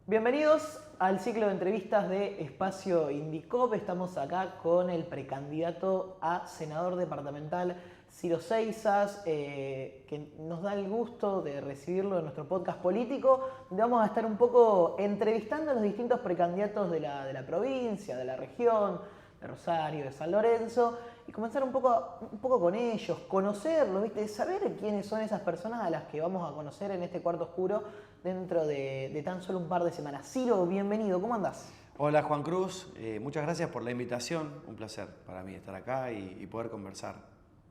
Bienvenidos al ciclo de entrevistas de Espacio Indicop. Estamos acá con el precandidato a senador departamental Ciro Seixas, que nos da el gusto de recibirlo en nuestro podcast político, donde vamos a estar un poco entrevistando a los distintos precandidatos de la provincia, de la región, de Rosario, de San Lorenzo, y comenzar un poco con ellos, conocerlos, ¿viste? Saber quiénes son esas personas a las que vamos a conocer en este cuarto oscuro dentro de tan solo un par de semanas. Ciro, bienvenido, ¿cómo andás? Hola Juan Cruz, muchas gracias por la invitación, un placer para mí estar acá y poder conversar,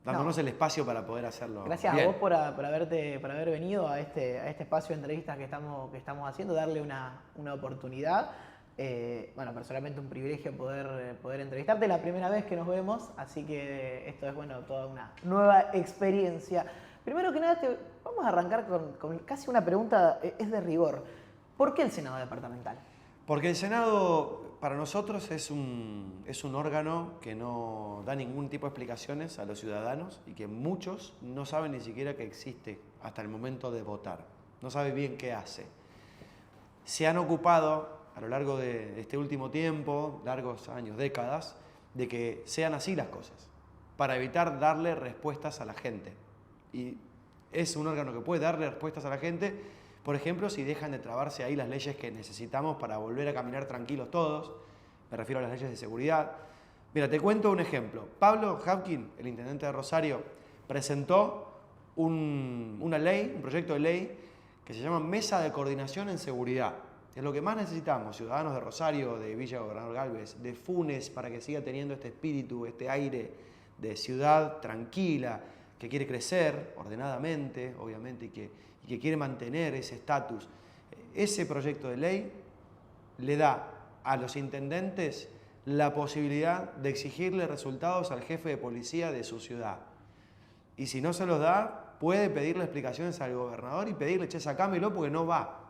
dándonos el espacio para poder hacerlo. Gracias bien. a vos por haber venido a este espacio de entrevistas que estamos haciendo, darle una oportunidad. Bueno, personalmente un privilegio poder entrevistarte, la primera vez que nos vemos, así que esto es toda una nueva experiencia. Primero que nada, vamos a arrancar con casi una pregunta, es de rigor. ¿Por qué el Senado departamental? Porque el Senado para nosotros es un órgano que no da ningún tipo de explicaciones a los ciudadanos y que muchos no saben ni siquiera que existe hasta el momento de votar. No saben bien qué hace. Se han ocupado a lo largo de este último tiempo, largos años, décadas, de que sean así las cosas, para evitar darle respuestas a la gente. Y es un órgano que puede darle respuestas a la gente, por ejemplo, si dejan de trabarse ahí las leyes que necesitamos para volver a caminar tranquilos todos, me refiero a las leyes de seguridad. Mira, te cuento un ejemplo. Pablo Hapkin, el intendente de Rosario, presentó un proyecto de ley que se llama Mesa de Coordinación en Seguridad. Es lo que más necesitamos, ciudadanos de Rosario, de Villa Gobernador Galvez, de Funes, para que siga teniendo este espíritu, este aire de ciudad tranquila, que quiere crecer ordenadamente, obviamente, y que quiere mantener ese estatus. Ese proyecto de ley le da a los intendentes la posibilidad de exigirle resultados al jefe de policía de su ciudad. Y si no se los da, puede pedirle explicaciones al gobernador y pedirle, che, sacámelo porque no va.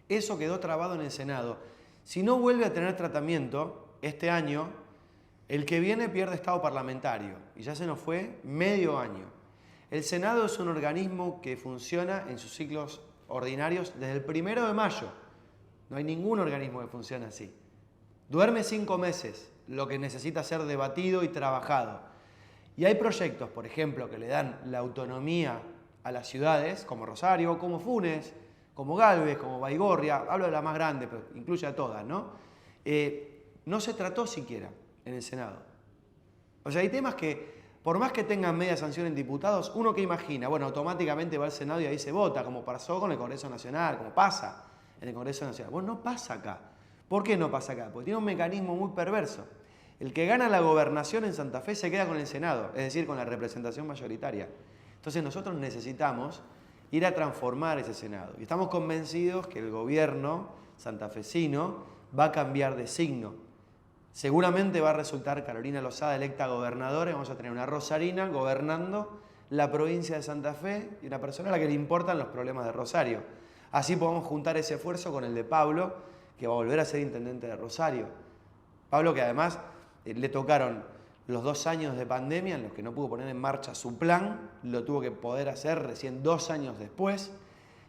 Eso quedó trabado en el Senado. Si no vuelve a tener tratamiento este año, el que viene pierde estado parlamentario y ya se nos fue medio año. El Senado es un organismo que funciona en sus ciclos ordinarios desde el 1 de mayo. No hay ningún organismo que funcione así. Duerme 5 meses, lo que necesita ser debatido y trabajado. Y hay proyectos, por ejemplo, que le dan la autonomía a las ciudades, como Rosario, como Funes, como Galvez, como Baigorria, hablo de la más grande, pero incluye a todas, ¿no? No se trató siquiera en el Senado. O sea, hay temas que, por más que tengan media sanción en diputados, uno que imagina, bueno, automáticamente va al Senado y ahí se vota, como pasó con el Congreso Nacional, como pasa en el Congreso Nacional. Bueno, no pasa acá. ¿Por qué no pasa acá? Porque tiene un mecanismo muy perverso. El que gana la gobernación en Santa Fe se queda con el Senado, es decir, con la representación mayoritaria. Entonces nosotros necesitamos ir a transformar ese Senado. Y estamos convencidos que el gobierno santafesino va a cambiar de signo. Seguramente va a resultar Carolina Lozada electa gobernadora y vamos a tener una rosarina gobernando la provincia de Santa Fe y una persona a la que le importan los problemas de Rosario. Así podemos juntar ese esfuerzo con el de Pablo, que va a volver a ser intendente de Rosario. Pablo, que además le tocaron los 2 años de pandemia en los que no pudo poner en marcha su plan, lo tuvo que poder hacer recién 2 años después,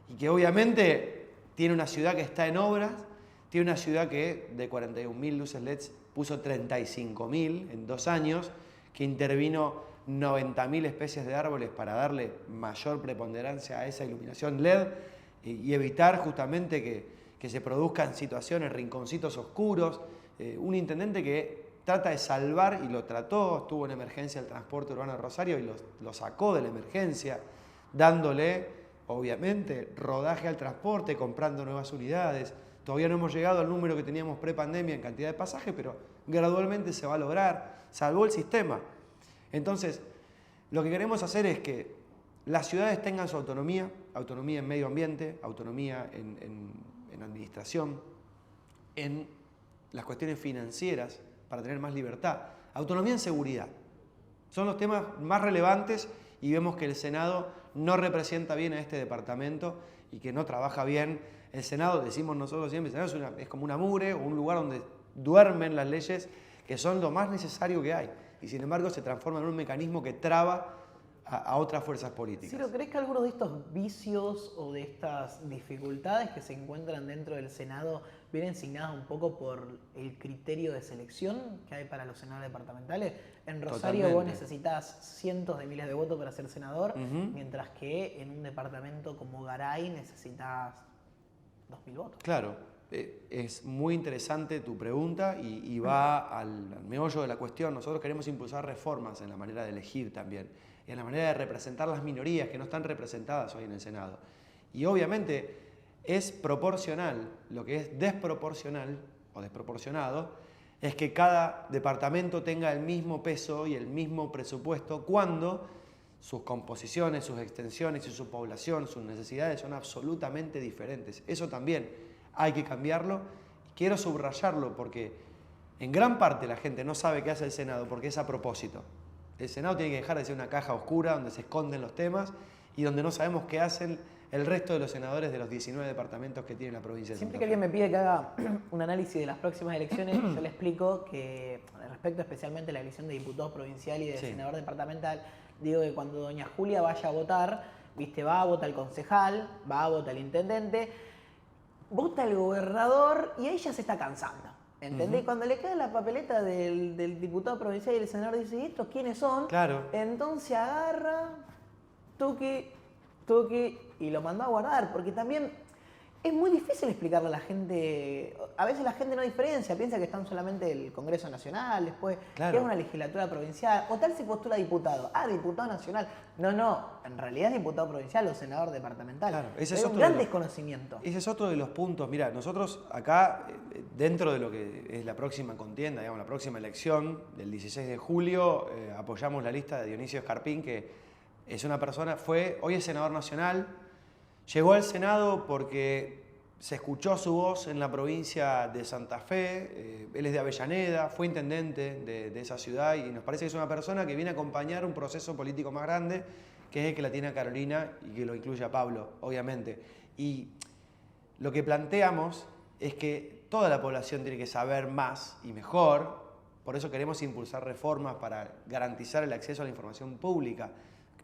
y que obviamente tiene una ciudad que está en obras, tiene una ciudad que de 41.000 luces LEDs puso 35.000 en 2 años, que intervino 90.000 especies de árboles para darle mayor preponderancia a esa iluminación LED y evitar justamente que se produzcan situaciones, rinconcitos oscuros. Un intendente que trata de salvar, y lo trató, estuvo en emergencia el transporte urbano de Rosario y lo sacó de la emergencia, dándole, obviamente, rodaje al transporte, comprando nuevas unidades. Todavía no hemos llegado al número que teníamos pre-pandemia en cantidad de pasajes, pero gradualmente se va a lograr, salvó el sistema. Entonces, lo que queremos hacer es que las ciudades tengan su autonomía, autonomía en medio ambiente, autonomía en administración, en las cuestiones financieras, para tener más libertad. Autonomía en seguridad. Son los temas más relevantes y vemos que el Senado no representa bien a este departamento y que no trabaja bien. El Senado, decimos nosotros siempre, el Senado es como una mugre o un lugar donde duermen las leyes que son lo más necesario que hay. Y sin embargo se transforma en un mecanismo que traba a otras fuerzas políticas. Ciro, ¿crees que algunos de estos vicios o de estas dificultades que se encuentran dentro del Senado vienen signadas un poco por el criterio de selección que hay para los senadores departamentales? En Rosario vos Totalmente. necesitas cientos de miles de votos para ser senador, mientras que en un departamento como Garay necesitas 2.000 votos. Claro, es muy interesante tu pregunta y va al meollo de la cuestión. Nosotros queremos impulsar reformas en la manera de elegir también, y en la manera de representar las minorías que no están representadas hoy en el Senado. Y obviamente es proporcional. Lo que es desproporcional o desproporcionado es que cada departamento tenga el mismo peso y el mismo presupuesto cuando sus composiciones, sus extensiones y su población, sus necesidades son absolutamente diferentes. Eso también hay que cambiarlo. Quiero subrayarlo porque en gran parte la gente no sabe qué hace el Senado porque es a propósito. El Senado tiene que dejar de ser una caja oscura donde se esconden los temas y donde no sabemos qué hacen el resto de los senadores de los 19 departamentos que tiene la provincia de Santa Siempre Fe. que alguien me pide que haga un análisis de las próximas elecciones, yo le explico que respecto especialmente a la elección de diputado provincial y de Sí. senador departamental, digo que cuando doña Julia vaya a votar, viste, va a votar el concejal, va a votar el intendente, vota el gobernador y ahí ya se está cansando. ¿Entendés? Y cuando le queda la papeleta del diputado provincial y el senador dice, ¿y estos quiénes son? Claro. Entonces agarra, tuqui, y lo mandó a guardar, porque también es muy difícil explicarle a la gente. A veces la gente no diferencia, piensa que están solamente el Congreso Nacional, después Claro. que es una legislatura provincial, o tal se postula diputado. Ah, diputado nacional. No, en realidad es diputado provincial o senador departamental. Claro, ese Hay es un otro gran de los- desconocimiento. Ese es otro de los puntos. Mira, nosotros acá, dentro de lo que es la próxima contienda, digamos, la próxima elección del 16 de julio, apoyamos la lista de Dionisio Escarpín, que es una persona, hoy es senador nacional, llegó al Senado porque se escuchó su voz en la provincia de Santa Fe, él es de Avellaneda, fue intendente de esa ciudad y nos parece que es una persona que viene a acompañar un proceso político más grande, que es el que la tiene a Carolina y que lo incluye a Pablo, obviamente. Y lo que planteamos es que toda la población tiene que saber más y mejor, por eso queremos impulsar reformas para garantizar el acceso a la información pública,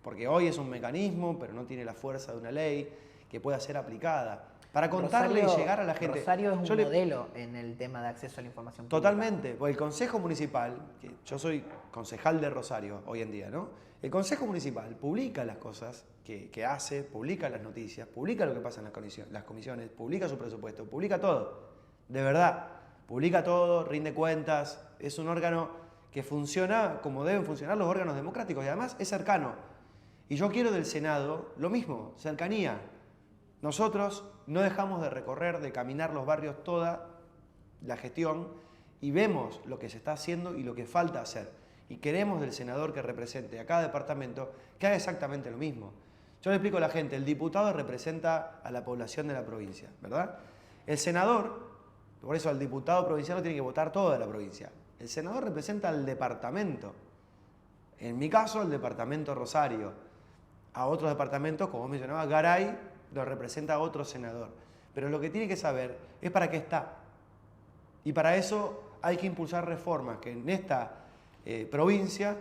porque hoy es un mecanismo, pero no tiene la fuerza de una ley que pueda ser aplicada. Para contarle y llegar a la gente. Rosario es Yo un le- modelo en el tema de acceso a la información pública. Totalmente, porque el Consejo Municipal, que yo soy concejal de Rosario hoy en día, ¿no? El Consejo Municipal publica las cosas que hace, publica las noticias, publica lo que pasa en las comisiones, publica su presupuesto, publica todo. De verdad, publica todo, rinde cuentas, es un órgano que funciona como deben funcionar los órganos democráticos y además es cercano. Y yo quiero del Senado lo mismo, cercanía. Nosotros no dejamos de recorrer, de caminar los barrios toda la gestión y vemos lo que se está haciendo y lo que falta hacer. Y queremos del senador que represente a cada departamento que haga exactamente lo mismo. Yo le explico a la gente, el diputado representa a la población de la provincia, ¿verdad? El senador, por eso al diputado provincial no tiene que votar toda la provincia. El senador representa al departamento. En mi caso, el departamento Rosario. A otros departamentos, como mencionaba, Garay lo representa a otro senador. Pero lo que tiene que saber es para qué está. Y para eso hay que impulsar reformas que en esta provincia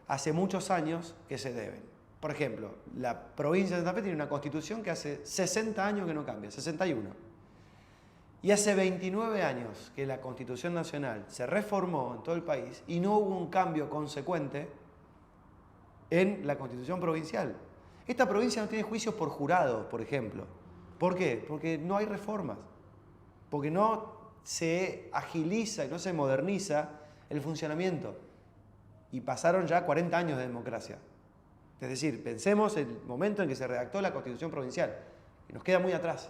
hace muchos años que se deben. Por ejemplo, la provincia de Santa Fe tiene una constitución que hace 60 años que no cambia, 61. Y hace 29 años que la Constitución Nacional se reformó en todo el país y no hubo un cambio consecuente en la Constitución Provincial. Esta provincia no tiene juicios por jurado, por ejemplo. ¿Por qué? Porque no hay reformas. Porque no se agiliza y no se moderniza el funcionamiento. Y pasaron ya 40 años de democracia. Es decir, pensemos en el momento en que se redactó la Constitución Provincial. Y nos queda muy atrás.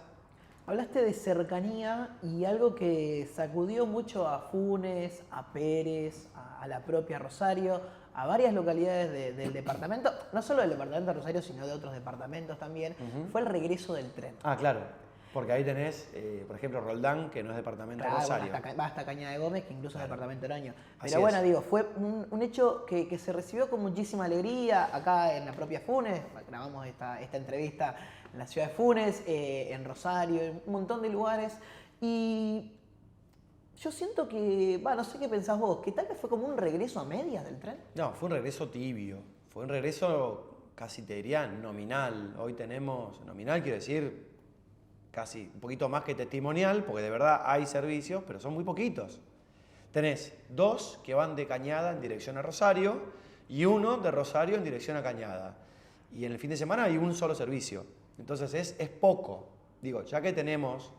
Hablaste de cercanía y algo que sacudió mucho a Funes, a Pérez, a la propia Rosario, a varias localidades del departamento, no solo del departamento de Rosario, sino de otros departamentos también, fue el regreso del tren. Ah, claro. Porque ahí tenés, por ejemplo, Roldán, que no es departamento Claro, Rosario. va hasta Cañada de Gómez, que incluso es departamento de Oraño. Así Pero bueno, es. digo, fue un hecho que se recibió con muchísima alegría acá en la propia Funes. Grabamos esta entrevista en la ciudad de Funes, en Rosario, en un montón de lugares. Y yo siento que, no sé qué pensás vos, que tal vez fue como un regreso a medias del tren. No, fue un regreso tibio. Fue un regreso casi te diría nominal. Hoy tenemos, nominal quiero decir casi un poquito más que testimonial, porque de verdad hay servicios, pero son muy poquitos. Tenés 2 que van de Cañada en dirección a Rosario y 1 de Rosario en dirección a Cañada. Y en el fin de semana hay un solo servicio. Entonces es poco. Digo, ya que tenemos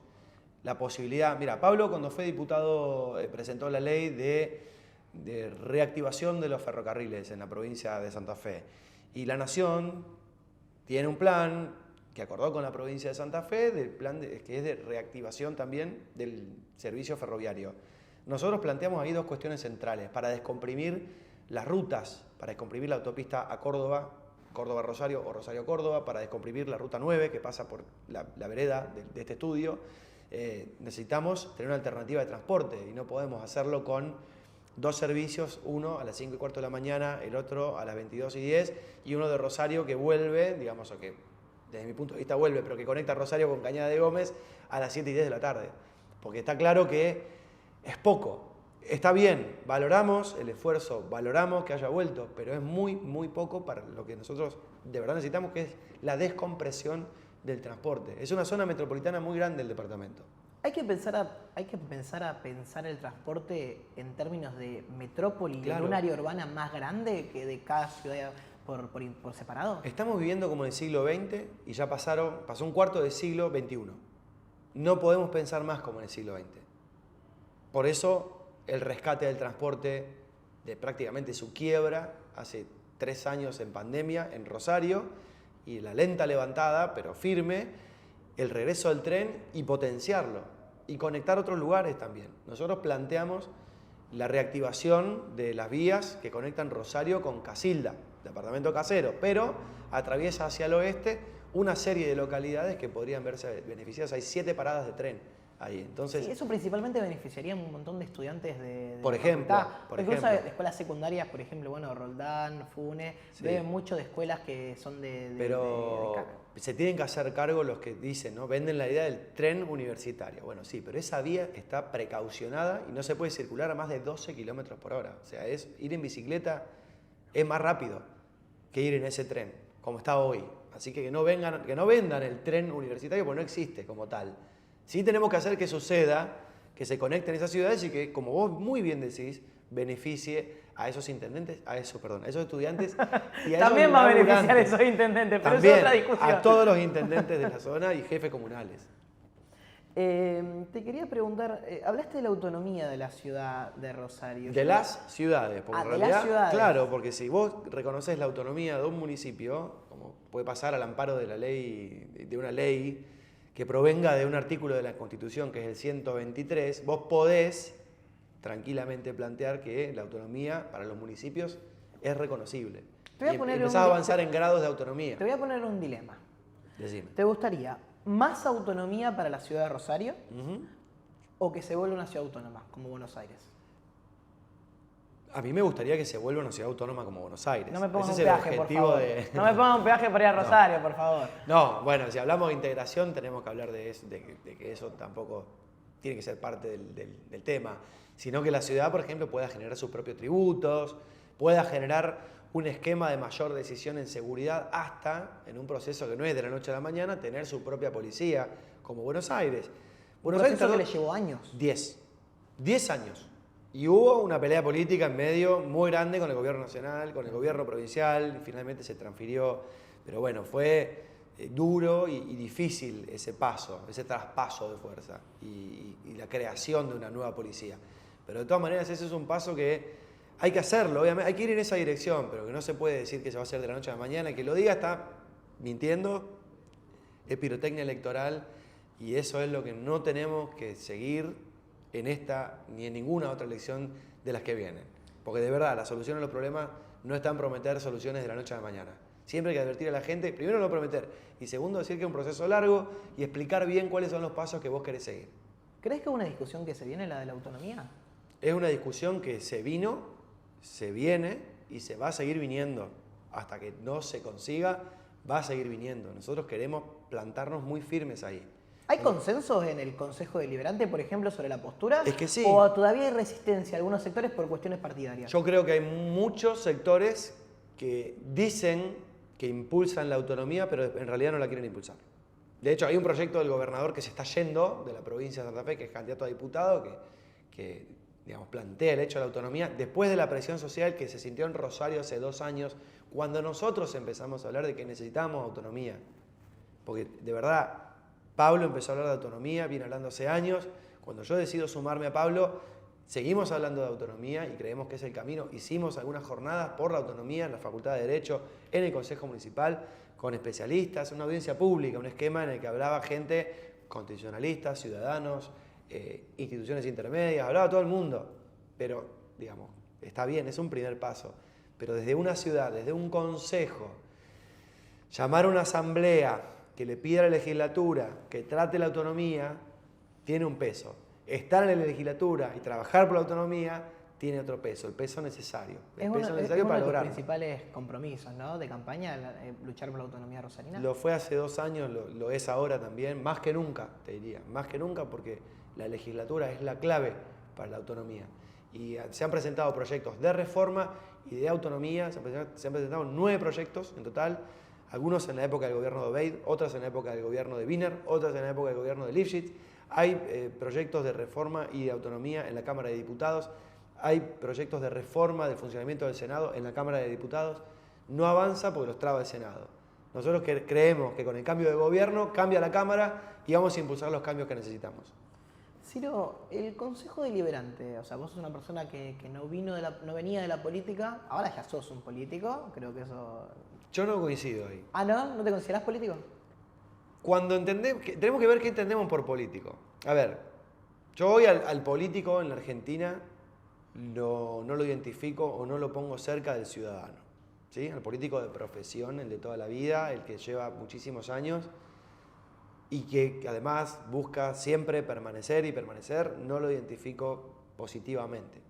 la posibilidad... Mira, Pablo cuando fue diputado presentó la ley de reactivación de los ferrocarriles en la provincia de Santa Fe. Y la Nación tiene un plan que acordó con la provincia de Santa Fe, que es de reactivación también del servicio ferroviario. Nosotros planteamos ahí 2 cuestiones centrales para descomprimir las rutas, para descomprimir la autopista a Córdoba, Córdoba-Rosario o Rosario-Córdoba, para descomprimir la ruta 9 que pasa por la vereda de este estudio. Necesitamos tener una alternativa de transporte y no podemos hacerlo con 2 servicios, uno a las 5:15 de la mañana, el otro a las 22:10 y uno de Rosario que vuelve, digamos, o que desde mi punto de vista vuelve, pero que conecta Rosario con Cañada de Gómez a las 7:10 de la tarde. Porque está claro que es poco. Está bien, valoramos el esfuerzo, valoramos que haya vuelto, pero es muy, muy poco para lo que nosotros de verdad necesitamos, que es la descompresión del transporte. Es una zona metropolitana muy grande el departamento. Hay que empezar a pensar el transporte en términos de metrópoli, Claro. en un área urbana más grande que de cada ciudad por separado. Estamos viviendo como en el siglo XX y ya pasó un cuarto del siglo XXI. No podemos pensar más como en el siglo XX. Por eso el rescate del transporte de prácticamente su quiebra hace 3 años en pandemia en Rosario y la lenta levantada, pero firme, el regreso del tren y potenciarlo y conectar otros lugares también. Nosotros planteamos la reactivación de las vías que conectan Rosario con Casilda, departamento Casero, pero atraviesa hacia el oeste una serie de localidades que podrían verse beneficiadas. Hay 7 paradas de tren ahí. Entonces, Sí, eso principalmente beneficiaría a un montón de estudiantes de Por la ejemplo, facultad. por Incluso ejemplo. de escuelas secundarias, por ejemplo, bueno, Roldán, Fune, Sí. beben mucho de escuelas que son de pero caca. se tienen que hacer cargo los que dicen, ¿no? Venden la idea del tren universitario. Bueno, sí, pero esa vía está precaucionada y no se puede circular a más de 12 kilómetros por hora. O sea, ir en bicicleta es más rápido que ir en ese tren, como está hoy. Así que no vendan el tren universitario, porque no existe como tal. Sí tenemos que hacer que suceda, que se conecten esas ciudades y que, como vos muy bien decís, beneficie a esos estudiantes y a También esos va a beneficiar a laburantes. esos intendentes, pero También es otra discusión. a todos los intendentes de la zona y jefes comunales. Te quería preguntar, hablaste de la autonomía de la ciudad de Rosario. De las ciudades, porque en de las realidad, ciudades. claro, porque si vos reconoces la autonomía de un municipio, como puede pasar al amparo de la ley, de una ley que provenga de un artículo de la Constitución, que es el 123, vos podés tranquilamente plantear que la autonomía para los municipios es reconocible. Te voy a Y poner empezás a avanzar en grados de autonomía. Te voy a poner un dilema. Decime. ¿Te gustaría más autonomía para la ciudad de Rosario Ujú. o que se vuelva una ciudad autónoma como Buenos Aires? A mí me gustaría que se vuelva una ciudad autónoma como Buenos Aires. No me pongas Ese un es el peaje, por objetivo favor. de... No me pongas un peaje para ir a Rosario, por favor. No, bueno, si hablamos de integración tenemos que hablar de eso, de que eso tampoco tiene que ser parte del tema, sino que la ciudad, por ejemplo, pueda generar sus propios tributos, pueda generar un esquema de mayor decisión en seguridad hasta, en un proceso que no es de la noche a la mañana, tener su propia policía, como Buenos Aires. Buenos Aires Proceso que tardó le llevó años. 10 años. Y hubo una pelea política en medio muy grande con el gobierno nacional, con el gobierno provincial, y finalmente se transfirió. Pero bueno, fue duro y difícil ese paso, ese traspaso de fuerza y la creación de una nueva policía. Pero de todas maneras ese es un paso que hay que hacerlo, obviamente, hay que ir en esa dirección, pero que no se puede decir que se va a hacer de la noche a la mañana. El que lo diga está mintiendo, es pirotecnia electoral y eso es lo que no tenemos que seguir en esta ni en ninguna otra elección de las que vienen. Porque de verdad, la solución a los problemas no está en prometer soluciones de la noche a la mañana. Siempre hay que advertir a la gente, primero no prometer, y segundo decir que es un proceso largo y explicar bien cuáles son los pasos que vos querés seguir. ¿Crees que es una discusión que se viene, la de la autonomía? Es una discusión que se vino, se viene y se va a seguir viniendo. Hasta que no se consiga, va a seguir viniendo. Nosotros queremos plantarnos muy firmes ahí. ¿Hay consensos en el Consejo Deliberante, por ejemplo, sobre la postura? Es que sí. ¿O todavía hay resistencia a algunos sectores por cuestiones partidarias? Yo creo que hay muchos sectores que dicen que impulsan la autonomía, pero en realidad no la quieren impulsar. De hecho, hay un proyecto del gobernador que se está yendo de la provincia de Santa Fe, que es candidato a diputado, que digamos, plantea el hecho de la autonomía después de la presión social que se sintió en Rosario hace 2 años, cuando nosotros empezamos a hablar de que necesitábamos autonomía. Porque de verdad, Pablo empezó a hablar de autonomía, viene hablando hace años. Cuando yo decido sumarme a Pablo, seguimos hablando de autonomía y creemos que es el camino. Hicimos algunas jornadas por la autonomía en la Facultad de Derecho, en el Consejo Municipal, con especialistas, una audiencia pública, un esquema en el que hablaba gente, constitucionalistas, ciudadanos, instituciones intermedias, hablaba todo el mundo. Pero, digamos, está bien, es un primer paso. Pero desde una ciudad, desde un consejo, llamar a una asamblea que le pida a la legislatura que trate la autonomía, tiene un peso. Estar en la legislatura y trabajar por la autonomía tiene otro peso, el peso necesario. El peso necesario para lograrlo. Es uno de los principales compromisos, ¿no?, de campaña, luchar por la autonomía rosarina. Lo fue hace 2 años, lo es ahora también, más que nunca, te diría. Más que nunca porque la legislatura es la clave para la autonomía. Y se han presentado proyectos de reforma y de autonomía, se han presentado 9 proyectos en total, algunos en la época del gobierno de Obeid, otros en la época del gobierno de Wiener, otros en la época del gobierno de Lifshitz. Hay proyectos de reforma y de autonomía en la Cámara de Diputados, hay proyectos de reforma del funcionamiento del Senado en la Cámara de Diputados. No avanza porque los traba el Senado. Nosotros creemos que con el cambio de gobierno cambia la Cámara y vamos a impulsar los cambios que necesitamos. Ciro, el Consejo Deliberante, o sea, vos sos una persona que no venía de la política, ahora ya sos un político, creo que eso... Yo no coincido ahí. ¿Ah, no? ¿No te considerás político? Cuando entendemos, tenemos que ver qué entendemos por político. A ver, yo hoy al político en la Argentina no lo identifico o no lo pongo cerca del ciudadano, ¿sí? Al político de profesión, el de toda la vida, el que lleva muchísimos años y que además busca siempre permanecer y permanecer, no lo identifico positivamente.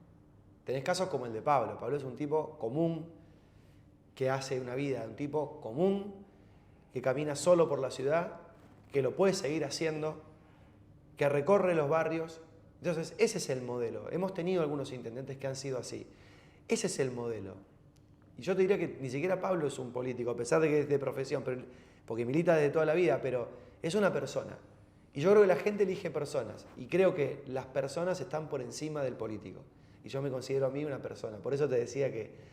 Tenés casos como el de Pablo. Pablo es un tipo común que hace una vida, un tipo común que camina solo por la ciudad, que lo puede seguir haciendo, que recorre los barrios. Entonces, ese es el modelo. Hemos tenido algunos intendentes que han sido así. Ese es el modelo. Y yo te diría que ni siquiera Pablo es un político, a pesar de que es de profesión, porque milita desde toda la vida, pero es una persona. Y yo creo que la gente elige personas. Y creo que las personas están por encima del político. Y yo me considero a mí una persona. Por eso te decía que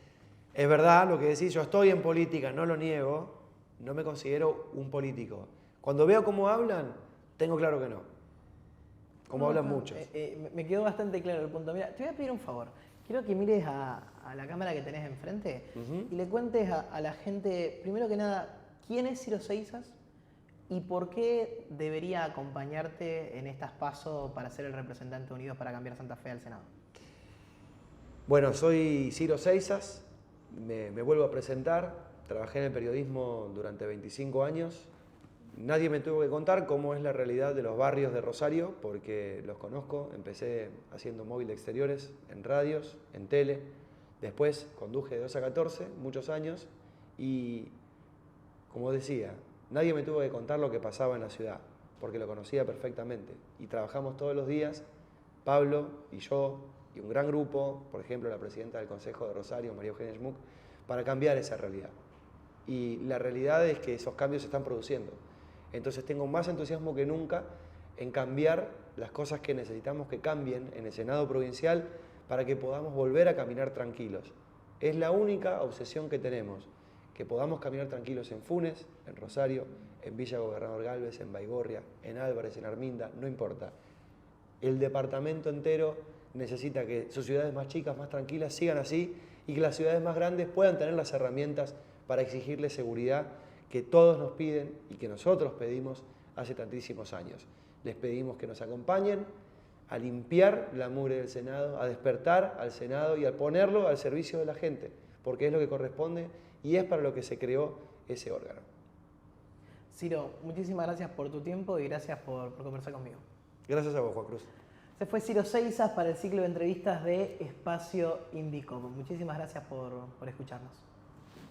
es verdad lo que decís, yo estoy en política, no lo niego, no me considero un político. Cuando veo cómo hablan, tengo claro que no. Como hablan muchos. Me quedó bastante claro el punto. Mira, te voy a pedir un favor. Quiero que mires a la cámara que tenés enfrente y le cuentes a la gente, primero que nada, quién es Ciro Seixas y por qué debería acompañarte en estas pasos para ser el representante Unidos para Cambiar Santa Fe al Senado. Bueno, soy Ciro Seixas, me vuelvo a presentar, trabajé en el periodismo durante 25 años. Nadie me tuvo que contar cómo es la realidad de los barrios de Rosario, porque los conozco. Empecé haciendo móvil de exteriores, en radios, en tele. Después conduje de 2 a 14, muchos años. Y, como decía, nadie me tuvo que contar lo que pasaba en la ciudad, porque lo conocía perfectamente. Y trabajamos todos los días, Pablo y yo, y un gran grupo, por ejemplo, la presidenta del Consejo de Rosario, María Eugenia Schmuck, para cambiar esa realidad. Y la realidad es que esos cambios se están produciendo. Entonces tengo más entusiasmo que nunca en cambiar las cosas que necesitamos que cambien en el Senado provincial para que podamos volver a caminar tranquilos. Es la única obsesión que tenemos, que podamos caminar tranquilos en Funes, en Rosario, en Villa Gobernador Galvez, en Baigorria, en Álvarez, en Arminda, no importa. El departamento entero necesita que sus ciudades más chicas, más tranquilas, sigan así y que las ciudades más grandes puedan tener las herramientas para exigirle seguridad que todos nos piden y que nosotros pedimos hace tantísimos años. Les pedimos que nos acompañen a limpiar la mugre del Senado, a despertar al Senado y a ponerlo al servicio de la gente, porque es lo que corresponde y es para lo que se creó ese órgano. Ciro, muchísimas gracias por tu tiempo y gracias por conversar conmigo. Gracias a vos, Juan Cruz. Se fue Ciro Seixas para el ciclo de entrevistas de Espacio Indicop. Muchísimas gracias por escucharnos.